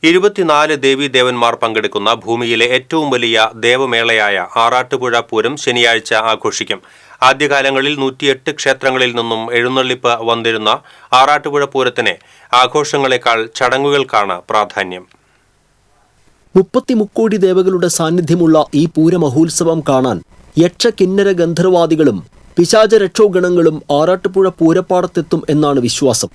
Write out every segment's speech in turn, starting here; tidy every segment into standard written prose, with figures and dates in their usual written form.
24 ദേവീദേവന്മാർ പങ്കെടുക്കുന്ന ഭൂമിയിലെ ഏറ്റവും വലിയ ദേവമേളയായ ആറാട്ടുപുഴ പൂരം ശനിയാഴ്ച ആഘോഷിക്കും. ആദ്യകാലങ്ങളിൽ 108 ക്ഷേത്രങ്ങളിൽ നിന്നും എഴുന്നള്ളിപ്പ് വന്നിരുന്ന ആറാട്ടുപുഴ പൂരത്തിന് ആഘോഷങ്ങളെക്കാൾ ചടങ്ങുകൾക്കാണ് പ്രാധാന്യം. 30 മുക്കോടി ദേവകളുടെ സാന്നിധ്യമുള്ള ഈ പൂരമഹോത്സവം കാണാൻ യക്ഷ കിന്നര ഗന്ധർവാദികളും പിശാചരക്ഷോഗണങ്ങളും ആറാട്ടുപുഴ പൂരപ്പാടത്തെത്തും എന്നാണ് വിശ്വാസം.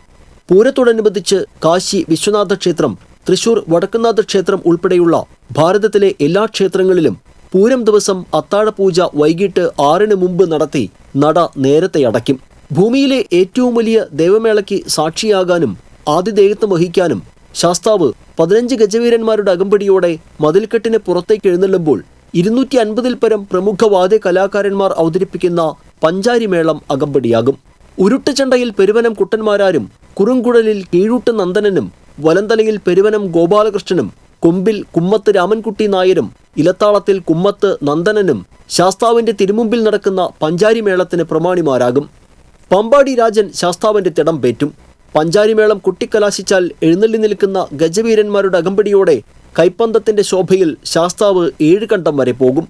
പൂരത്തോടനുബന്ധിച്ച് കാശി വിശ്വനാഥ ക്ഷേത്രം, തൃശൂർ വടക്കുംനാഥ ക്ഷേത്രം ഉൾപ്പെടെയുള്ള ഭാരതത്തിലെ എല്ലാ ക്ഷേത്രങ്ങളിലും പൂരം ദിവസം അത്താഴപൂജ വൈകിട്ട് 6-ന് മുമ്പ് നടത്തി നട നേരത്തെ അടയ്ക്കും. ഭൂമിയിലെ ഏറ്റവും വലിയ ദേവമേളയ്ക്ക് സാക്ഷിയാകാനും ആതിഥേയത്വം വഹിക്കാനും ശാസ്താവ് 15 ഗജവീരന്മാരുടെ അകമ്പടിയോടെ മതിൽക്കെട്ടിന് പുറത്തേക്ക് എഴുന്നള്ളുമ്പോൾ 250-ൽ പരം പ്രമുഖ വാദ്യ കലാകാരന്മാർ അവതരിപ്പിക്കുന്ന പഞ്ചാരിമേളം അകമ്പടിയാകും. ഉരുട്ടുചണ്ടയിൽ പെരുവനം കുട്ടന്മാരാരും, കുറുങ്കുഴലിൽ കീഴൂട്ട് നന്ദനനും, വലന്തലയിൽ പെരുവനം ഗോപാലകൃഷ്ണനും, കൊമ്പിൽ കുമ്മത്ത് രാമൻകുട്ടി നായരും, ഇലത്താളത്തിൽ കുമ്മത്ത് നന്ദനനും ശാസ്താവിന്റെ തിരുമുമ്പിൽ നടക്കുന്ന പഞ്ചാരിമേളത്തിന് പ്രമാണിമാരാകും. പമ്പാടി രാജൻ ശാസ്താവിന്റെ തിടം പേറ്റും. പഞ്ചാരിമേളം കുട്ടിക്കലാശിച്ചാൽ എഴുന്നള്ളി നിൽക്കുന്ന ഗജവീരന്മാരുടെ അകമ്പടിയോടെ കൈപ്പന്തത്തിന്റെ ശോഭയിൽ ശാസ്താവ് 7 കണ്ടം വരെ പോകും.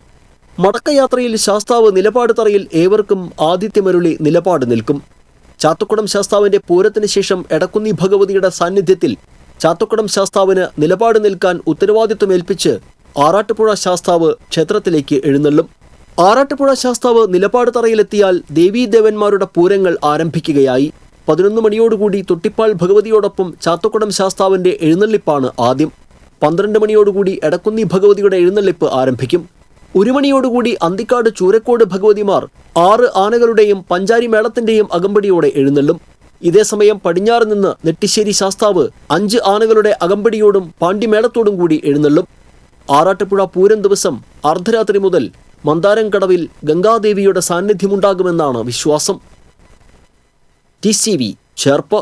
മടക്കയാത്രയിൽ ശാസ്താവ് നിലപാട് തറയിൽ ഏവർക്കും ആതിഥ്യമരുളി നിലപാട് നിൽക്കും. ചാത്തുക്കുടം ശാസ്താവിന്റെ പൂരത്തിന് ശേഷം എടക്കുന്നി ഭഗവതിയുടെ സാന്നിധ്യത്തിൽ ചാത്തുക്കുടം ശാസ്താവിന് നിലപാട് നിൽക്കാൻ ഉത്തരവാദിത്വമേൽപ്പിച്ച് ആറാട്ടുപുഴ ശാസ്താവ് ക്ഷേത്രത്തിലേക്ക് എഴുന്നള്ളും. ആറാട്ടുപുഴ ശാസ്താവ് നിലപാട് തറയിലെത്തിയാൽ ദേവീദേവന്മാരുടെ പൂരങ്ങൾ ആരംഭിക്കുകയായി. 11 മണിയോടുകൂടി തൊട്ടിപ്പാൾ ഭഗവതിയോടൊപ്പം ചാത്തുക്കുടം ശാസ്താവിന്റെ എഴുന്നള്ളിപ്പാണ് ആദ്യം. 12 മണിയോടുകൂടി എടക്കുന്നി ഭഗവതിയുടെ എഴുന്നള്ളിപ്പ് ആരംഭിക്കും. 1 മണിയോടുകൂടി അന്തിക്കാട് ചൂരക്കോട് ഭഗവതിമാർ 6 ആനകളുടെയും പഞ്ചാരിമേളത്തിന്റെയും അകമ്പടിയോടെ എഴുന്നള്ളും. ഇതേസമയം പടിഞ്ഞാറ് നിന്ന് നെട്ടിശ്ശേരി ശാസ്താവ് 5 ആനകളുടെ അകമ്പടിയോടും പാണ്ടിമേളത്തോടും കൂടി എഴുന്നള്ളും. ആറാട്ടുപുഴ പൂരം ദിവസം അർദ്ധരാത്രി മുതൽ മന്ദാരം കടവിൽ ഗംഗാദേവിയുടെ സാന്നിധ്യമുണ്ടാകുമെന്നാണ് വിശ്വാസം. TCV ചേർപ്പ്.